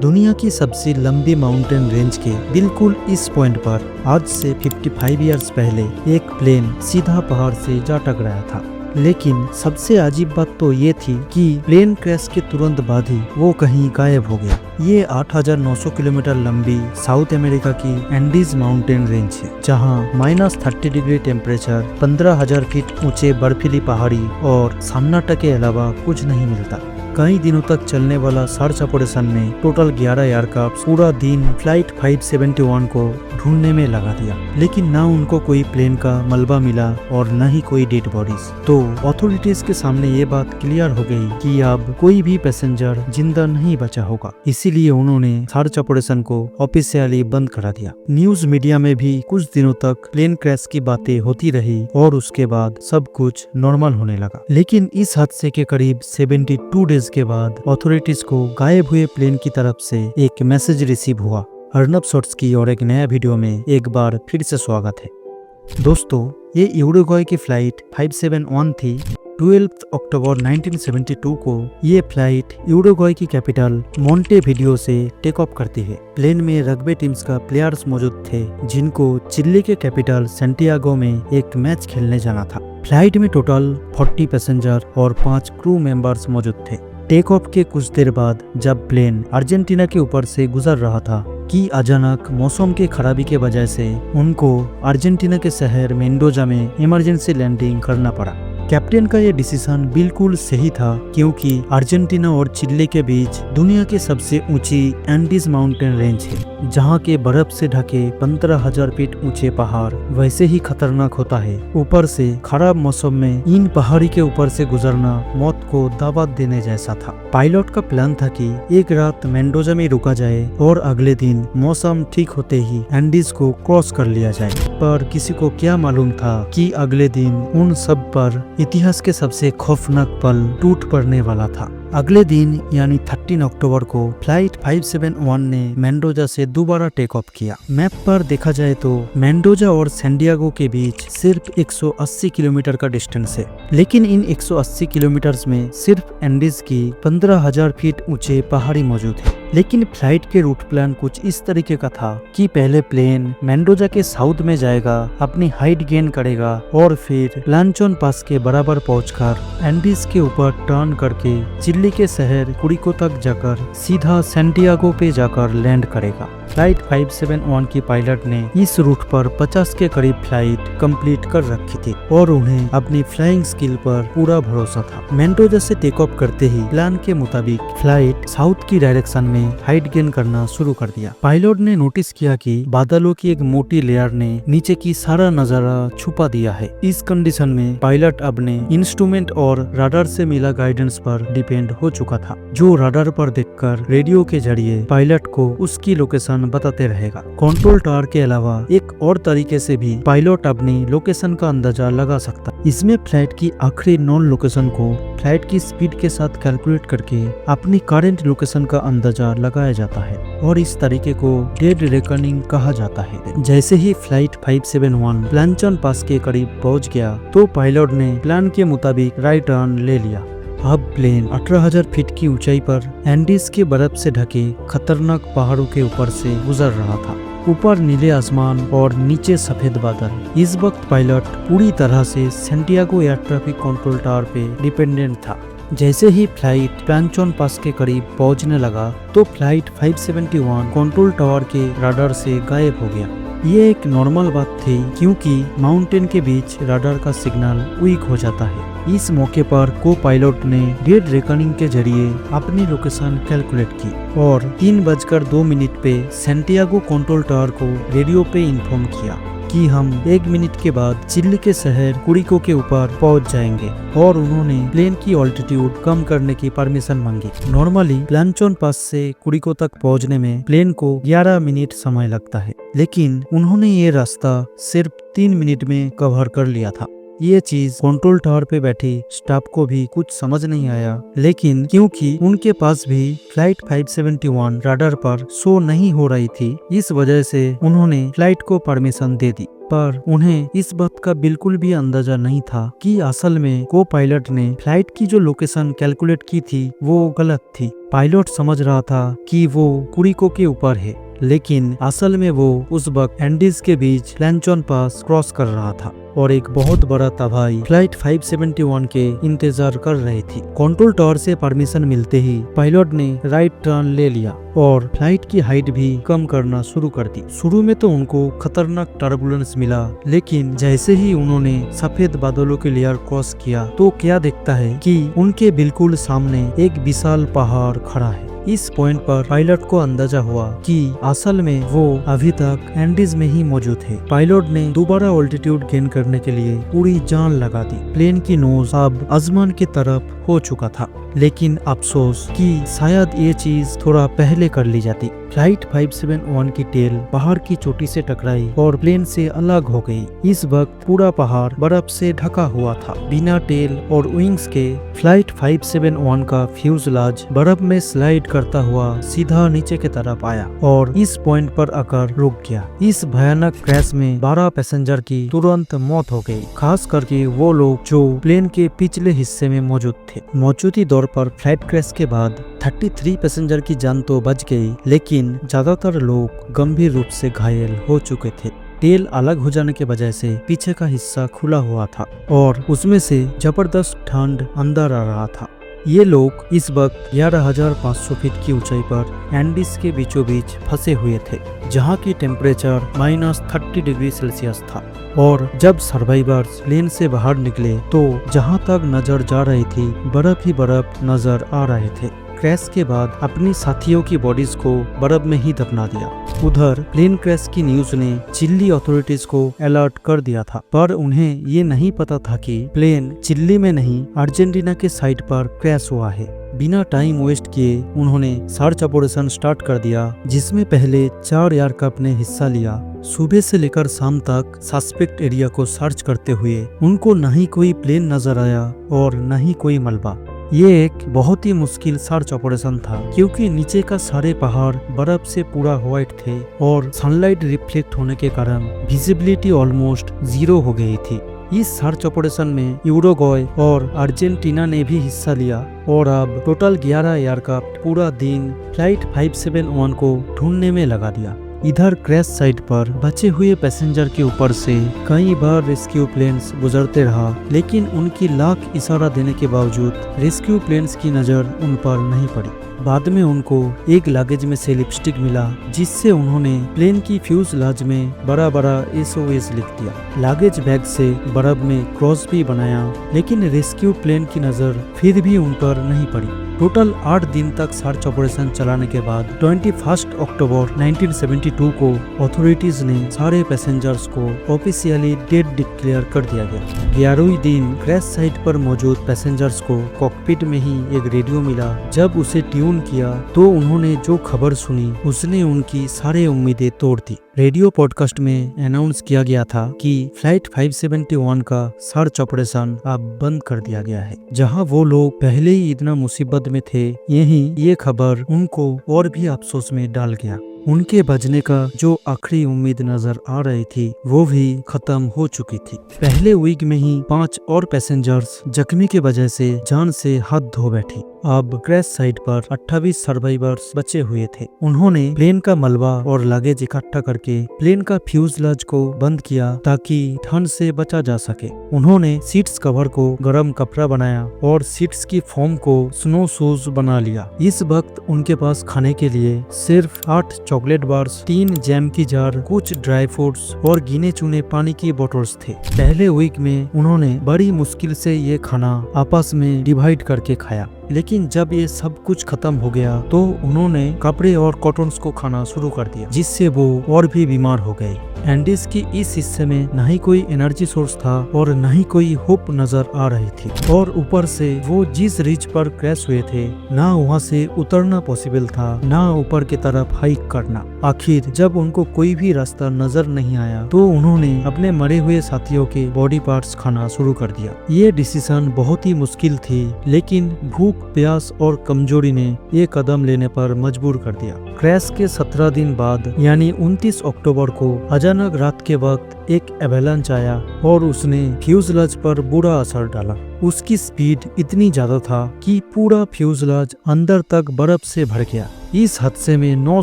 दुनिया की सबसे लंबी माउंटेन रेंज के बिल्कुल इस पॉइंट पर आज से 55 इयर्स पहले एक प्लेन सीधा पहाड़ से जा टकराया था। लेकिन सबसे अजीब बात तो ये थी कि प्लेन क्रैश के तुरंत बाद ही वो कहीं गायब हो गया। ये 8,900 किलोमीटर लंबी साउथ अमेरिका की एंडीज माउंटेन रेंज है, जहाँ -30 डिग्री टेम्परेचर, 15,000 फीट ऊंचे बर्फीली पहाड़ी और सन्नाटा के अलावा कुछ नहीं मिलता। कई दिनों तक चलने वाला सर्च ऑपरेशन में टोटल 11 एयरक्राफ्ट पूरा दिन फ्लाइट 571 को ढूंढने में लगा दिया, लेकिन ना उनको कोई प्लेन का मलबा मिला और न ही कोई डेड बॉडीज। तो अथॉरिटीज के सामने ये बात क्लियर हो गई कि अब कोई भी पैसेंजर जिंदा नहीं बचा होगा। इसीलिए उन्होंने सर्च ऑपरेशन को ऑफिशियली बंद करा दिया। न्यूज मीडिया में भी कुछ दिनों तक प्लेन क्रैश की बातें होती रही और उसके बाद सब कुछ नॉर्मल होने लगा। लेकिन इस हादसे के करीब 72 डेज के बाद अथॉरिटीज को गायब हुए प्लेन की तरफ से एक मैसेज रिसीव हुआ। अर्नब शॉर्ट्स की और एक नया वीडियो में एक बार फिर से स्वागत है। दोस्तों, ये यूरुग्वाई की फ्लाइट 571 थी। 12 अक्टूबर 1972 को ये फ्लाइट यूरुग्वाई की कैपिटल मोंटेविडियो से टेक ऑफ करती है। प्लेन में रग्बी टीम्स का प्लेयर्स मौजूद थे, जिनको चिली के कैपिटल सैंटियागो में एक मैच खेलने जाना था। फ्लाइट में टोटल 40 पैसेंजर और 5 क्रू मेंबर्स मौजूद थे। टेक ऑफ के कुछ देर बाद जब प्लेन अर्जेंटीना के ऊपर से गुजर रहा था कि अचानक मौसम के खराबी के वजह से उनको अर्जेंटीना के शहर मेंडोजा में इमरजेंसी लैंडिंग करना पड़ा। कैप्टन का ये डिसीजन बिल्कुल सही था, क्योंकि अर्जेंटीना और चिली के बीच दुनिया की सबसे ऊंची एंडीज माउंटेन रेंज है, जहां के बर्फ से ढके 15,000 फीट ऊंचे पहाड़ वैसे ही खतरनाक होता है। ऊपर से खराब मौसम में इन पहाड़ी के ऊपर से गुजरना मौत को दावत देने जैसा था। पायलट का प्लान था कि एक रात मेंडोजा में रुका जाए और अगले दिन मौसम ठीक होते ही एंडीज को क्रॉस कर लिया जाए। पर किसी को क्या मालूम था कि अगले दिन उन सब पर इतिहास के सबसे खौफनाक पल टूट पड़ने वाला था। अगले दिन यानी 13 अक्टूबर को फ्लाइट 571 ने मेंडोजा से दोबारा टेक ऑफ किया। मैप पर देखा जाए तो मेंडोजा और सैंडियागो के बीच सिर्फ 180 किलोमीटर का डिस्टेंस है, लेकिन इन 180 किलोमीटर में सिर्फ एंडीज की 15,000 फीट ऊंचे पहाड़ी मौजूद है। लेकिन फ्लाइट के रूट प्लान कुछ इस तरीके का था कि पहले प्लेन मेंडोजा के साउथ में जाएगा, अपनी हाइट गेन करेगा और फिर लांचोन पास के बराबर पहुंचकर एंडीज के ऊपर टर्न करके चिली के शहर कुरिको तक जाकर सीधा सैंटियागो पे जाकर लैंड करेगा। फ्लाइट 571 की पायलट ने इस रूट पर 50 के करीब फ्लाइट कंप्लीट कर रखी थी और उन्हें अपनी फ्लाइंग स्किल पर पूरा भरोसा था। मेंडोजा से टेक ऑफ करते ही प्लान के मुताबिक फ्लाइट साउथ की डायरेक्शन में हाइट गेन करना शुरू कर दिया। पायलट ने नोटिस किया कि बादलों की एक मोटी लेयर ने नीचे की सारा नजारा छुपा दिया है। इस कंडीशन में पायलट अपने इंस्ट्रूमेंट और रडार से मिला गाइडेंस पर डिपेंड हो चुका था, जो रडार पर देखकर रेडियो के जरिए पायलट को उसकी लोकेशन बताते रहेगा। कंट्रोल टावर के अलावा एक और तरीके से भी पायलट अपनी लोकेशन का अंदाजा लगा सकता। इसमें फ्लाइट की आखिरी नॉन लोकेशन को फ्लाइट की स्पीड के साथ कैलकुलेट करके अपनी करंट लोकेशन का अंदाजा लगाया जाता है और इस तरीके को डेड रेकनिंग कहा जाता है। जैसे ही फ्लाइट 571 लांचोन पास के करीब पहुंच गया तो पायलट ने प्लान के मुताबिक राइट टर्न ले लिया। अब प्लेन 18,000 फीट की ऊंचाई पर एंडीज के बर्फ से ढके खतरनाक पहाड़ों के ऊपर से गुजर रहा था। ऊपर नीले आसमान और नीचे सफेद बादल। इस वक्त पायलट पूरी तरह से Santiago air traffic control tower पे डिपेंडेंट था। जैसे ही फ्लाइट लांचोन पास के करीब पहुंचने लगा तो फ्लाइट 571 कंट्रोल टावर के रडार से गायब हो गया। ये एक नॉर्मल बात थी, क्योंकि माउंटेन के बीच रडार का सिग्नल वीक हो जाता है। इस मौके पर को पायलट ने डेड रेकनिंग के जरिए अपनी लोकेशन कैलकुलेट की और 3:02 पे सैंटियागो कंट्रोल टावर को रेडियो पे इन्फॉर्म किया कि हम 1 मिनट के बाद चिली के शहर कुरिको के ऊपर पहुंच जाएंगे और उन्होंने प्लेन की ऑल्टीट्यूड कम करने की परमिशन मांगी। नॉर्मली लांचोन पास से कुरिको तक पहुंचने में प्लेन को 11 मिनट समय लगता है, लेकिन उन्होंने ये रास्ता सिर्फ 3 मिनट में कवर कर लिया था। ये चीज कंट्रोल टावर पे बैठी स्टाफ को भी कुछ समझ नहीं आया, लेकिन क्योंकि उनके पास भी फ्लाइट 571 रडार पर शो नहीं हो रही थी, इस वजह से उन्होंने फ्लाइट को परमिशन दे दी। पर उन्हें इस बात का बिल्कुल भी अंदाजा नहीं था कि असल में को पायलट ने फ्लाइट की जो लोकेशन कैलकुलेट की थी वो गलत थी। पायलट समझ रहा था कि वो कुरिको के ऊपर है, लेकिन असल में वो उस वक्त एंडीज के बीच लैंचोन पास क्रॉस कर रहा था और एक बहुत बड़ा तबाही फ्लाइट 571 के इंतजार कर रही थी। कंट्रोल टावर से परमिशन मिलते ही पायलट ने राइट टर्न ले लिया और फ्लाइट की हाइट भी कम करना शुरू कर दी। शुरू में तो उनको खतरनाक टर्बुलेंस मिला, लेकिन जैसे ही उन्होंने सफेद बादलों के लेयर क्रॉस किया तो क्या दिखता है कि उनके बिल्कुल सामने एक विशाल पहाड़ खड़ा है। इस पॉइंट पर पायलट को अंदाजा हुआ कि असल में वो अभी तक एंडीज में ही मौजूद है। पायलट ने दोबारा ऑल्टीट्यूड गेन करने के लिए पूरी जान लगा दी। प्लेन की नोज अब आसमान की तरफ हो चुका था, लेकिन अफसोस कि शायद ये चीज थोड़ा पहले कर ली जाती। फ्लाइट 571 की टेल पहाड़ की चोटी से टकराई और प्लेन से अलग हो गई। इस वक्त पूरा पहाड़ बर्फ से ढका हुआ था। बिना टेल और विंग्स के फ्लाइट 571 का फ्यूजलाज बर्फ में स्लाइड करता हुआ सीधा नीचे की तरफ आया और इस पॉइंट पर आकर रुक गया। इस भयानक क्रैश में 12 पैसेंजर की तुरंत मौत हो गई, खास करके वो लोग जो प्लेन के पिछले हिस्से में मौजूद थे। मौजूदी दौर पर फ्लाइट क्रैश के बाद 33 पैसेंजर की जान तो बच गई, लेकिन ज्यादातर लोग गंभीर रूप से घायल हो चुके थे। टेल अलग हो जाने के वजह से पीछे का हिस्सा खुला हुआ था और उसमें से जबरदस्त ठंड अंदर आ रहा था। ये लोग इस वक्त 11,500 फीट की ऊंचाई पर एंडीज के बीचों बीच फंसे हुए थे, जहां की टेम्परेचर -30 डिग्री सेल्सियस था। और जब सर्वाइवर्स प्लेन से बाहर निकले तो जहां तक नजर जा रही थी बर्फ ही बर्फ नजर आ रहे थे। क्रैश के बाद अपनी साथियों की बॉडीज को बर्फ में ही दफना दिया। उधर प्लेन क्रैश की न्यूज ने चिली अथॉरिटीज को अलर्ट कर दिया था, पर उन्हें ये नहीं पता था कि प्लेन चिली में नहीं अर्जेंटीना के साइड पर क्रैश हुआ है। बिना टाइम वेस्ट किए उन्होंने सर्च ऑपरेशन स्टार्ट कर दिया, जिसमें पहले 4 एयरक्राफ्ट ने हिस्सा लिया। सुबह से लेकर शाम तक सस्पेक्ट एरिया को सर्च करते हुए उनको न ही कोई प्लेन नजर आया और न ही कोई मलबा। ये एक बहुत ही मुश्किल सर्च ऑपरेशन था, क्योंकि नीचे का सारे पहाड़ बर्फ से पूरा व्हाइट थे और सनलाइट रिफ्लेक्ट होने के कारण विजिबिलिटी ऑलमोस्ट 0 हो गई थी। इस सर्च ऑपरेशन में यूरुग्वे और अर्जेंटीना ने भी हिस्सा लिया और अब टोटल 11 एयरक्राफ्ट पूरा दिन फ्लाइट 571 को ढूंढने में लगा दिया। इधर क्रैश साइट पर बचे हुए पैसेंजर के ऊपर से कई बार रेस्क्यू प्लेन्स गुजरते रहा, लेकिन उनकी लाख इशारा देने के बावजूद रेस्क्यू प्लेन्स की नजर उन पर नहीं पड़ी। बाद में उनको एक लगेज में से लिपस्टिक मिला, जिससे उन्होंने प्लेन की फ्यूजलाज में बड़ा बड़ा SOS लिख दिया। लगेज बैग से बर्फ में क्रॉस भी बनाया, लेकिन रेस्क्यू प्लेन की नजर फिर भी उन पर नहीं पड़ी। टोटल 8 दिन तक सर्च ऑपरेशन चलाने के बाद 21 अक्टूबर 1972 को अथॉरिटीज ने सारे पैसेंजर्स को ऑफिशियली डेड डिक्लेयर कर दिया गया। 11वें दिन क्रैश साइट पर मौजूद पैसेंजर्स को कॉकपिट में ही एक रेडियो मिला। जब उसे ट्यून किया तो उन्होंने जो खबर सुनी उसने उनकी सारी उम्मीदें तोड़ दी। रेडियो पॉडकास्ट में अनाउंस किया गया था कि फ्लाइट 571 का सर्च ऑपरेशन अब बंद कर दिया गया है। जहां वो लोग पहले ही इतना मुसीबत में थे, ये खबर उनको और भी अफसोस में डाल गया। उनके बचने का जो आखिरी उम्मीद नजर आ रही थी वो भी खत्म हो चुकी थी। पहले वीक में ही 5 और पैसेंजर्स जख्मी के वजह से जान से हाथ धो बैठी। अब क्रैश साइट पर 28 सर्वाइवर्स बचे हुए थे। उन्होंने प्लेन का मलबा और लगेज इकट्ठा करके प्लेन का फ्यूजलाज को बंद किया ताकि ठंड से बचा जा सके। उन्होंने सीट्स कवर को गर्म कपड़ा बनाया और सीट्स की फोम को स्नो शूज बना लिया। इस वक्त उनके पास खाने के लिए सिर्फ 8 चॉकलेट बार्स, 3 जैम की जार, कुछ ड्राई फ्रूट्स और गिने चुने पानी की बोतल्स थे। पहले वीक में उन्होंने बड़ी मुश्किल से ये खाना आपस में डिवाइड करके खाया। लेकिन जब ये सब कुछ खत्म हो गया तो उन्होंने कपड़े और कॉटन्स को खाना शुरू कर दिया, जिससे वो और भी बीमार हो गए। एंडीज की इस हिस्से में न ही कोई एनर्जी सोर्स था और न ही कोई होप नजर आ रही थी, और ऊपर से वो जिस रिज पर क्रैश हुए थे ना वहाँ से उतरना पॉसिबल था, ना ऊपर की तरफ हाइक करना। आखिर जब उनको कोई भी रास्ता नजर नहीं आया तो उन्होंने अपने मरे हुए साथियों के बॉडी पार्ट्स खाना शुरू कर दिया। ये डिसीजन बहुत ही मुश्किल थी, लेकिन भूख, प्यास और कमजोरी ने ये कदम लेने पर मजबूर कर दिया। क्रैश के 17 दिन बाद यानी 29 अक्टूबर को अचानक रात के वक्त एक एवेलांच आया और उसने फ्यूजलाज पर बुरा असर डाला। उसकी स्पीड इतनी ज्यादा था कि पूरा फ्यूजलाज अंदर तक बर्फ से भर गया। इस हादसे में 9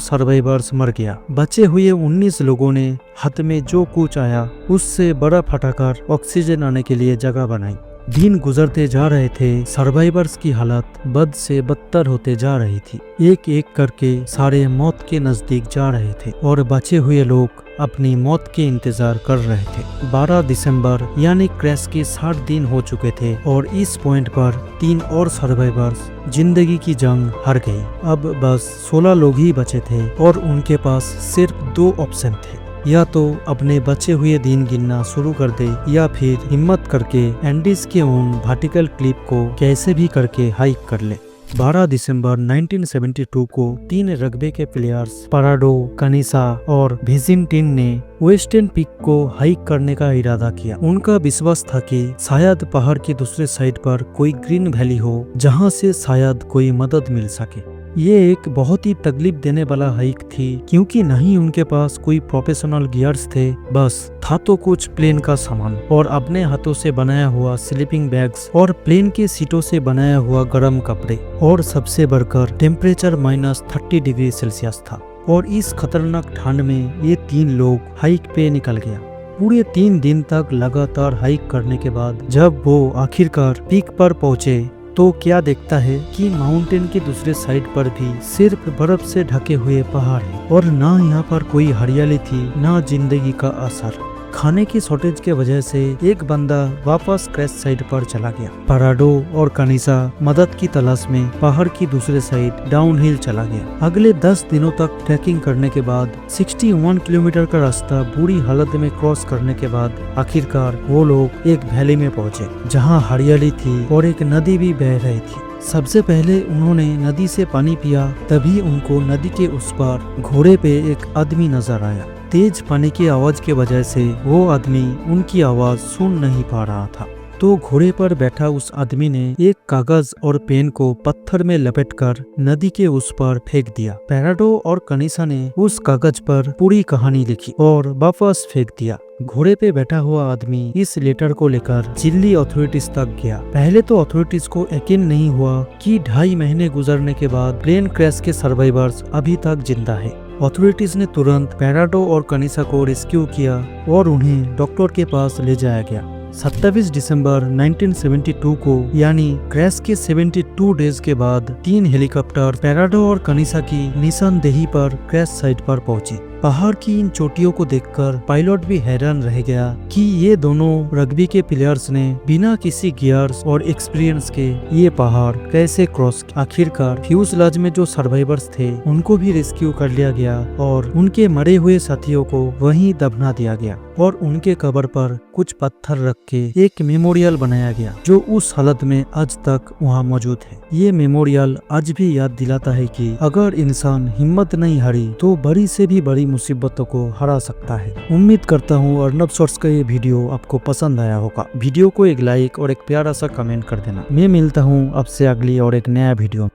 सर्वाइवर्स मर गया। बचे हुए 19 लोगों ने हाथ में जो कुछ आया उससे बर्फ हटाकर ऑक्सीजन आने के लिए जगह बनाई। दिन गुजरते जा रहे थे, सर्वाइवर्स की हालत बद से बदतर होते जा रही थी। एक एक करके सारे मौत के नजदीक जा रहे थे और बचे हुए लोग अपनी मौत के इंतजार कर रहे थे। 12 दिसंबर यानी क्रैश के 60 दिन हो चुके थे और इस पॉइंट पर 3 और सर्वाइवर्स जिंदगी की जंग हार गई। अब बस 16 लोग ही बचे थे और उनके पास सिर्फ 2 ऑप्शन थे, या तो अपने बचे हुए दिन गिनना शुरू कर दे या फिर हिम्मत करके एंडीज के उन वर्टिकल क्लिफ को कैसे भी करके हाइक कर ले। 12 दिसंबर 1972 को 3 रग्बी के प्लेयर्स पराडो, कनिसा और विजिंटिन ने वेस्टर्न पीक को हाइक करने का इरादा किया। उनका विश्वास था कि शायद पहाड़ के दूसरे साइड पर कोई ग्रीन वैली हो जहां से शायद कोई मदद मिल सके। ये एक बहुत ही तकलीफ देने वाला हाइक थी, क्योंकि नहीं उनके पास कोई प्रोफेशनल गियर्स थे, बस था तो कुछ प्लेन का सामान और अपने हाथों से बनाया हुआ स्लीपिंग बैग्स और प्लेन के सीटों से बनाया हुआ गर्म कपड़े, और सबसे बढ़कर टेम्परेचर -30 डिग्री सेल्सियस था। और इस खतरनाक ठंड में ये 3 लोग हाइक पे निकल गया। पूरे 3 दिन तक लगातार हाइक करने के बाद जब वो आखिरकार पीक पर पहुंचे तो क्या देखता है कि माउंटेन के दूसरे साइड पर भी सिर्फ बर्फ से ढके हुए पहाड़ है और ना यहाँ पर कोई हरियाली थी, ना जिंदगी का असर। खाने की शॉर्टेज के वजह से एक बंदा वापस क्रैश साइड पर चला गया। पराडो और कनिसा मदद की तलाश में पहाड़ की दूसरे साइड डाउनहिल चला गया। अगले 10 दिनों तक ट्रैकिंग करने के बाद 61 किलोमीटर का रास्ता बुरी हालत में क्रॉस करने के बाद आखिरकार वो लोग एक वैली में पहुंचे, जहां हरियाली थी और एक नदी भी बह रही थी। सबसे पहले उन्होंने नदी से पानी पिया, तभी उनको नदी के उस पार घोड़े पे एक आदमी नजर आया। तेज पानी की आवाज के वजह से वो आदमी उनकी आवाज सुन नहीं पा रहा था, तो घोड़े पर बैठा उस आदमी ने एक कागज और पेन को पत्थर में लपेटकर नदी के उस पार फेंक दिया। पैराडो और कनिसा ने उस कागज पर पूरी कहानी लिखी और वापस फेंक दिया। घोड़े पे बैठा हुआ आदमी इस लेटर को लेकर चिली अथॉरिटीज तक गया। पहले तो अथॉरिटीज को यकीन नहीं हुआ कि 2.5 महीने गुजरने के बाद प्लेन क्रैश के सर्वाइवर्स अभी तक जिंदा है। अथॉरिटीज ने तुरंत पैराडो और कनिसा को रेस्क्यू किया और उन्हें डॉक्टर के पास ले जाया गया। 27 दिसंबर 1972 को यानी क्रैश के 72 डेज के बाद 3 हेलीकॉप्टर पैराडो और कनिसा की निशानदेही पर क्रैश साइट पर पहुंची। पहाड़ की इन चोटियों को देखकर पायलट भी हैरान रह गया कि ये दोनों रग्बी के प्लेयर्स ने बिना किसी गियर्स और एक्सपीरियंस के ये पहाड़ कैसे क्रॉस किया। आखिरकार फ्यूजलाज में जो सर्वाइवर्स थे उनको भी रेस्क्यू कर लिया गया और उनके मरे हुए साथियों को वहीं दफना दिया गया और उनके कब्र पर कुछ पत्थर रख के एक मेमोरियल बनाया गया, जो उस हालत में आज तक वहाँ मौजूद है। ये मेमोरियल आज भी याद दिलाता है कि अगर इंसान हिम्मत नहीं हारी तो बड़ी से भी बड़ी मुसीबतों को हरा सकता है। उम्मीद करता हूँ अर्नब शॉर्ट्स का ये वीडियो आपको पसंद आया होगा। वीडियो को एक लाइक और एक प्यारा सा कमेंट कर देना। मैं मिलता हूँ आपसे अगली और एक नया वीडियो।